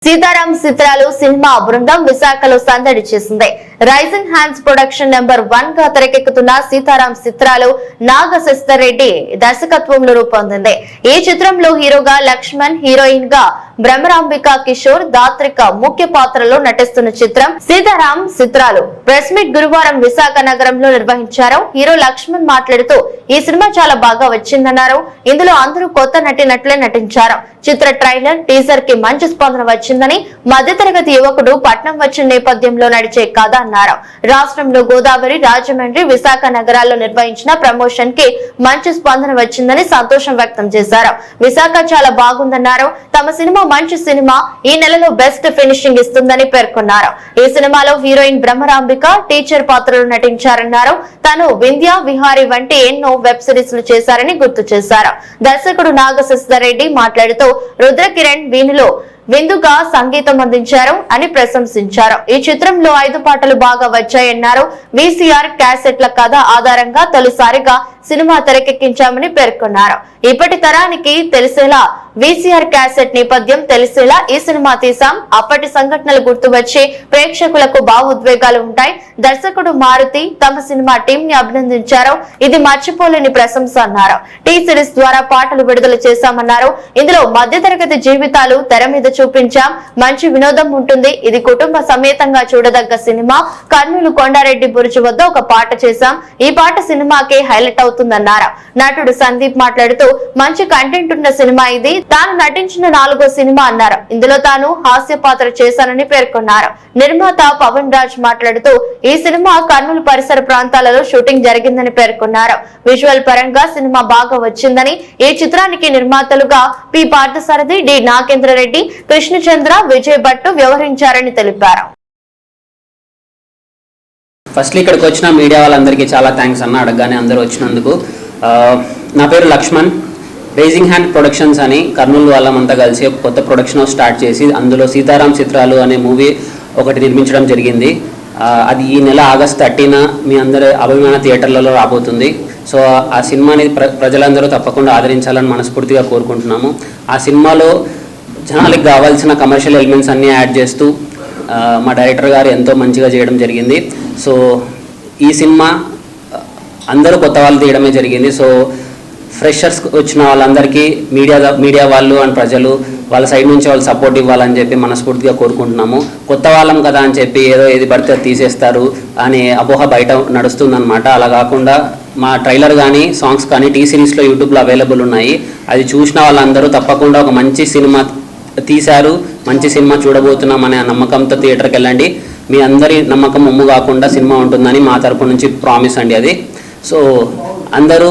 సీతారాం చిత్రాలు సినిమా బృందం విశాఖలో సందడి చేసింది. రైజింగ్ హ్యాండ్స్ ప్రొడక్షన్ నెంబర్ 1 గా తెరకెక్కుతున్న సీతారాం చిత్రాలు నాగశస్టర్ రెడ్డి దర్శకత్వంలో రూపొందింది. ఈ చిత్రంలో హీరోగా లక్ష్మణ్, హీరోయిన్ గా బ్రహ్మరాంబిక కిషోర్, దాత్రిక ముఖ్య పాత్రలో నటిస్తున్న చిత్రం సీతారాం చిత్రాలు. ప్రెస్ మీట్ గురువారం విశాఖ నగరంలో నిర్వహించారు. హీరో లక్ష్మణ్ మాట్లాడుతూ ఈ సినిమా చాలా బాగా వచ్చిందన్నారు. ఇందులో అందరూ కొత్త నటినట్లే నటించారు. చిత్ర ట్రైలర్, టీజర్ కి మంచి స్పందన వచ్చిందని, మధ్యతరగతి యువకుడు పట్నం వచ్చిన నేపథ్యంలో నడిచే కథ అన్నారు. రాష్ట్రంలో గోదావరి, రాజమండ్రి, విశాఖ నగరాల్లో నిర్వహించిన ప్రమోషన్ కి మంచి స్పందన వచ్చిందని సంతోషం వ్యక్తం చేశారు. విశాఖ చాలా బాగుందన్నారు. తమ సినిమా మంచి సినిమా, ఈ నెలలో బెస్ట్ ఫినిషింగ్ ఇస్తుందని పేర్కొన్నారు. ఈ సినిమాలో హీరోయిన్ బ్రహ్మరాంబిక టీచర్ పాత్రలో నటించారన్నారు. తను వింధ్య విహారీ వంటి ఎన్నో వెబ్ సిరీస్ లు చేశారని గుర్తు చేశారు. దర్శకుడు నాగశస్టర్ రెడ్డి మాట్లాడుతూ రుద్రకిరణ్ వీణులో విందుగా సంగీతం అందించారు అని ప్రశంసించారు. ఈ చిత్రంలో 5 పాటలు బాగా వచ్చాయన్నారు. VCR క్యాసెట్ల కథ ఆధారంగా తొలిసారిగా సినిమా తెరకెక్కించామని పేర్కొన్నారు. ఇప్పటి తరానికి తెలిసేలా VCR క్యాసెట్ నేపథ్యం తెలిసేలా ఈ సినిమా తీసాం. అప్పటి సంఘటనలు గుర్తువచ్చి ప్రేక్షకులకు భావోద్వేగాలు ఉంటాయి. దర్శకుడు మారుతి తమ సినిమా టీం ని అభినందించారు. ఇది మర్చిపోలేని ప్రశంస అన్నారు. టీ సిరీస్ ద్వారా పాటలు విడుదల చేశామన్నారు. ఇందులో మధ్యతరగతి జీవితాలు తెర మీద చూపించాం. మంచి వినోదం ఉంటుంది. ఇది కుటుంబ సమేతంగా చూడదగ్గ సినిమా. కర్నూలు కొండారెడ్డి బురుజు వద్ద ఒక పాట చేశాం. ఈ పాట సినిమాకే హైలైట్ అవుతుందన్నారు. నటుడు సందీప్ మాట్లాడుతూ మంచి కంటెంట్ ఉన్న సినిమా ఇది. తాను నటించిన 4వ సినిమా అన్నారు. ఇందులో తాను హాస్య పాత్ర చేశానని పేర్కొన్నారు. నిర్మాత పవన్ రాజ్ మాట్లాడుతూ ఈ సినిమా కర్నూలు పరిసర ప్రాంతాలలో షూటింగ్ జరిగిందని పేర్కొన్నారు. విజువల్ పరంగా సినిమా బాగా వచ్చిందని, ఈ చిత్రానికి నిర్మాతలుగా పి పార్థసారథి, డి నాగేంద్ర రెడ్డి, కృష్ణచంద్ర, విజయ్ భట్టు వ్యవహరించారని తెలిపారు. ఫస్ట్లీ ఇక్కడికి వచ్చిన మీడియా వాళ్ళందరికీ చాలా థ్యాంక్స్ అన్న, అడగగానే అందరూ వచ్చినందుకు. నా పేరు లక్ష్మణ్. రైజింగ్ హ్యాండ్ ప్రొడక్షన్స్ అని కర్నూలు వాళ్ళమంతా కలిసి ఒక కొత్త ప్రొడక్షన్ స్టార్ట్ చేసి అందులో సీతారాం చిత్రాలు అనే మూవీ ఒకటి నిర్మించడం జరిగింది. అది ఈ నెల ఆగస్ట్ 30న మీ అందరి అభిమాన థియేటర్లలో రాబోతుంది. సో ఆ సినిమాని ప్రజలందరూ తప్పకుండా ఆదరించాలని మనస్ఫూర్తిగా కోరుకుంటున్నాము. ఆ సినిమాలో జనాలకు కావాల్సిన కమర్షియల్ ఎలిమెంట్స్ అన్నీ యాడ్ చేస్తూ మా డైరెక్టర్ గారు ఎంతో మంచిగా చేయడం జరిగింది. సో ఈ సినిమా అందరూ కొత్త వాళ్ళు తీయడమే జరిగింది. సో ఫ్రెషర్స్ వచ్చిన వాళ్ళందరికీ మీడియా వాళ్ళు అండ్ ప్రజలు వాళ్ళ సైడ్ నుంచి వాళ్ళు సపోర్ట్ ఇవ్వాలని చెప్పి మనస్ఫూర్తిగా కోరుకుంటున్నాము. కొత్త వాళ్ళం కదా అని చెప్పి ఏది పడితే తీసేస్తారు అనే అపోహ బయట నడుస్తుందన్నమాట. అలా కాకుండా మా ట్రైలర్ కానీ సాంగ్స్ కానీ టీ సిరీస్లో యూట్యూబ్లో అవైలబుల్ ఉన్నాయి. అది చూసిన వాళ్ళందరూ తప్పకుండా ఒక మంచి సినిమా తీశారు, మంచి సినిమా చూడబోతున్నాం అనే నమ్మకంతో థియేటర్కి వెళ్ళండి. మీ అందరి నమ్మకం ఒమ్ము కాకుండా సినిమా ఉంటుందని మా తరపు నుంచి ప్రామిస్ అండి అది. సో అందరూ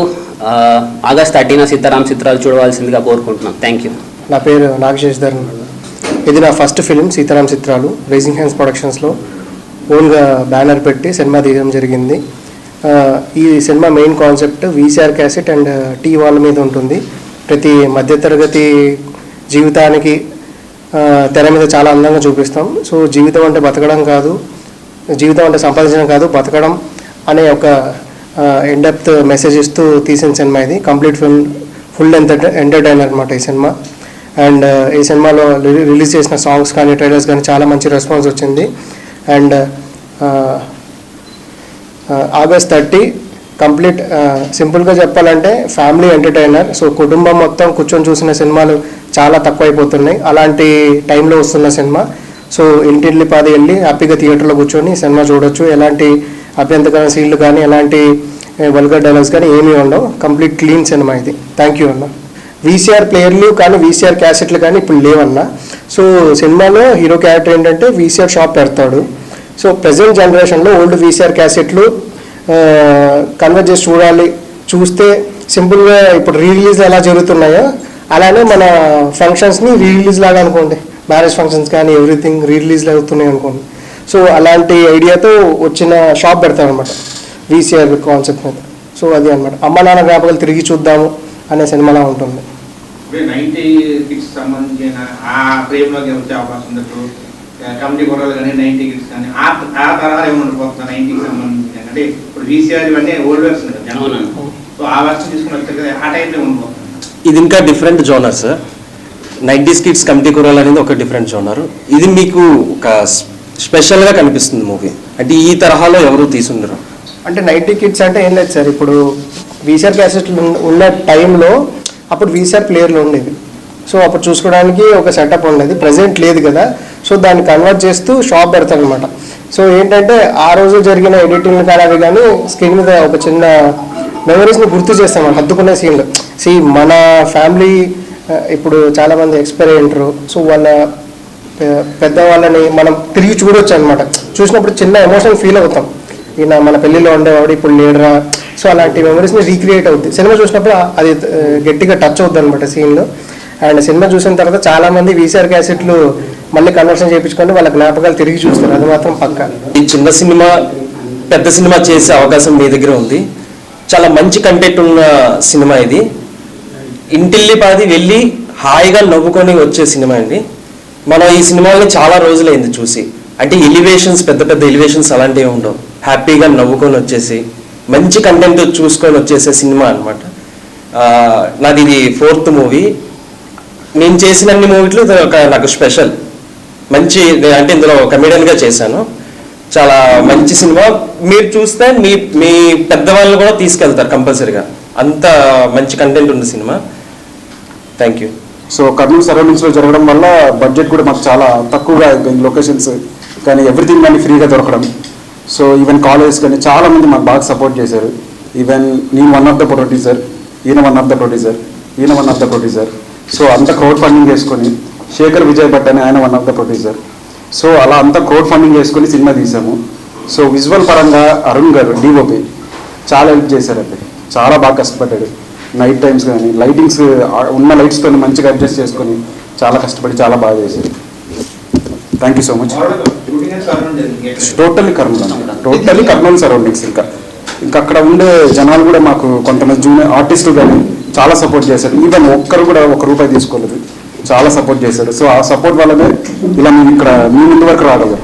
ఆగస్ట్ 30న సీతారాం చిత్రాలు చూడవలసిందిగా కోరుకుంటున్నాం. Thank you. నా పేరు నాగశేషర్. ఇది నా ఫస్ట్ ఫిలిం సీతారాం చిత్రాలు. రైజింగ్ హ్యాండ్స్ ప్రొడక్షన్స్లో ఓన్గా బ్యానర్ పెట్టి సినిమా తీయడం జరిగింది. ఈ సినిమా main concept VCR cassette and టీ వాల్ మీద ఉంటుంది. ప్రతి మధ్యతరగతి జీవితానికి తెర మీద చాలా అందంగా చూపిస్తాం. సో జీవితం అంటే బతకడం కాదు, జీవితం అంటే సంపాదించడం కాదు, బతకడం అనే ఒక ఇన్డెప్త్ మెసేజ్ ఇస్తూ తీసిన సినిమా ఇది. కంప్లీట్ ఫుల్ ఎంటర్టైనర్ అనమాట ఈ సినిమా. అండ్ ఈ సినిమాలో రిలీజ్ చేసిన సాంగ్స్ కానీ ట్రైలర్స్ కానీ చాలా మంచి రెస్పాన్స్ వచ్చింది. అండ్ ఆగస్ట్ 30 కంప్లీట్ సింపుల్గా చెప్పాలంటే ఫ్యామిలీ ఎంటర్టైనర్. సో కుటుంబం మొత్తం కూర్చొని చూసిన సినిమాలు చాలా తక్కువైపోతున్నాయి. అలాంటి టైంలో వస్తున్న సినిమా. సో ఇంటిల్లి పాది వెళ్ళి హ్యాపీగా థియేటర్లో కూర్చొని సినిమా చూడొచ్చు. ఎలాంటి అభ్యంతరకరమైన సీన్లు కానీ ఎలాంటి వల్గర్ డైలాగ్స్ కానీ ఏమీ ఉండవు. కంప్లీట్ క్లీన్ సినిమా ఇది. థ్యాంక్ యూ అన్న. VCR ప్లేయర్లు కానీ VCR క్యాసెట్లు కానీ ఇప్పుడు లేవన్నా. సో సినిమాలో హీరో క్యారెక్టర్ ఏంటంటే VCR షాప్ పెడతాడు. సో ప్రజెంట్ జనరేషన్లో ఓల్డ్ VCR క్యాసెట్లు కన్వర్ట్ చేసి చూస్తే సింపుల్గా ఇప్పుడు రిలీజ్ ఎలా జరుగుతున్నాయో అలానే మన ఫంక్షన్స్ని రిలీజ్ లాగా అనుకోండి. మ్యారేజ్ ఫంక్షన్స్ కానీ ఎవ్రీథింగ్ రిలీజ్లు అవుతున్నాయి అనుకోండి. సో అలాంటి ఐడియాతో వచ్చిన షాప్ పెడతామన్నమాట VCR కాన్సెప్ట్ మీద. సో అది అనమాట. అమ్మ నాన్న జ్ఞాపకాలు తిరిగి చూద్దాము అనే సినిమాలా ఉంటుంది. కమిటీ గొడవలు కానీ 90 కిడ్స్ కానీ ఆ తరహా ఏమైనా ఉండిపోతున్నా 90కి సంబంధించి అంటే ఇప్పుడు VCR ఇవన్నీ ఓల్డ్ వెర్షన్ కదా. సో ఆ వెర్షన్ తీసుకుని వచ్చారు కదా, ఆ టైంలో ఉండిపోతుంది. ఇది ఇంకా different genre sir. 90s kids committee కుర్రాళ్ళు అనేది ఒక డిఫరెంట్ జోనర్. ఇది మీకు ఒక స్పెషల్గా కనిపిస్తుంది మూవీ. అంటే ఈ తరహాలో ఎవరు తీసుండరు. అంటే 90 కిడ్స్ అంటే ఏం లేదు సార్, ఇప్పుడు వీసీఆర్ క్యాసెట్లు ఉన్న టైంలో అప్పుడు వీసీఆర్ ప్లేయర్లు ఉండేవి. సో అప్పుడు చూసుకోవడానికి ఒక సెటప్ ఉండేది, ప్రజెంట్ లేదు కదా. సో దాన్ని కన్వర్ట్ చేస్తూ షాప్ పెడతారు అనమాట. సో ఏంటంటే ఆ రోజు జరిగిన ఎడిటింగ్ కానీ అవి కానీ స్క్రీన్ మీద ఒక చిన్న మెమరీస్ని గుర్తు చేస్తాం, హత్తుకునే సీన్లు. మన ఫ్యామిలీ ఇప్పుడు చాలామంది ఎక్స్పైర్ అయ్యి ఉంటారు. సో వాళ్ళ పెద్దవాళ్ళని మనం తిరిగి చూడొచ్చు అనమాట. చూసినప్పుడు చిన్న ఎమోషన్ ఫీల్ అవుతాం, ఈయన మన పెళ్ళిలో ఉండేవాడు ఇప్పుడు లేడరా. సో అలాంటి మెమరీస్ని రీక్రియేట్ అవుద్ది. సినిమా చూసినప్పుడు అది గట్టిగా టచ్ అవుద్ది అనమాట సీన్లు. అండ్ సినిమా చూసిన తర్వాత చాలామంది వీసీఆర్ క్యాసెట్లు మళ్ళీ కన్వర్షన్ చేయించుకొని వాళ్ళ జ్ఞాపకాలు తిరిగి చూస్తారు, అది మాత్రం పక్కా. ఈ చిన్న సినిమా పెద్ద సినిమా చేసే అవకాశం మీ దగ్గర ఉంది. చాలా మంచి కంటెంట్ ఉన్న సినిమా ఇది. ఇంటిల్లిపాది వెళ్ళి హాయిగా నవ్వుకొని వచ్చే సినిమా అండి. మనం ఈ సినిమాని చాలా రోజులైంది చూసి. అంటే ఎలివేషన్స్, పెద్ద పెద్ద ఎలివేషన్స్ అలాంటివి ఉండవు. హ్యాపీగా నవ్వుకొని వచ్చేసి మంచి కంటెంట్ చూసుకొని వచ్చేసే సినిమా అనమాట. నాది ఇది 4th మూవీ. నేను చేసిన అన్ని మూవీలు నాకు స్పెషల్. మంచి అంటే ఇందులో కమెడియన్గా చేశాను. చాలా మంచి సినిమా. మీరు చూస్తే మీ పెద్దవాళ్ళు కూడా తీసుకెళ్తారు కంపల్సరీగా, అంత మంచి కంటెంట్ ఉంది సినిమా. Thank you. సో కర్నూలు సరౌండింగ్స్లో జరగడం వల్ల బడ్జెట్ కూడా మాకు చాలా తక్కువగా, లొకేషన్స్ కానీ ఎవ్రీథింగ్ కానీ ఫ్రీగా దొరకడం. సో ఈవెన్ కాలేజెస్ కానీ చాలామంది మాకు బాగా సపోర్ట్ చేశారు. ఈవెన్ నేను వన్ ఆఫ్ ద ప్రొడ్యూసర్, ఈయన వన్ ఆఫ్ ద ప్రొడ్యూసర్, ఈయన one of the producer. So అంత క్రౌడ్ ఫండింగ్ చేసుకొని, శేఖర్ విజయ్ భట్ అని ఆయన one of the producer. So అలా అంతా క్రౌడ్ ఫండింగ్ చేసుకొని సినిమా తీసాము. సో విజువల్ పరంగా అరుణ్ గారు డిఓపి చాలా హెల్ప్ చేశారండి, చాలా బాగా కష్టపడ్డాడు. నైట్ టైమ్స్ కానీ లైటింగ్స్ ఉన్న లైట్స్తో మంచిగా అడ్జస్ట్ చేసుకొని చాలా కష్టపడి చాలా బాగా చేశారు. Thank you so much. Totally Kurnool surroundings. ఇంకా అక్కడ ఉండే జనాలు కూడా మాకు కొంతమంది జూనియర్ ఆర్టిస్టులు కానీ చాలా సపోర్ట్ చేశారు. ఈవెన్ ఒక్కరు కూడా ₹1 తీసుకోలేదు, చాలా సపోర్ట్ చేశారు. సో ఆ సపోర్ట్ వల్లనే ఇలా మేము ఇక్కడ మీ ముందు వరకు రాగలం.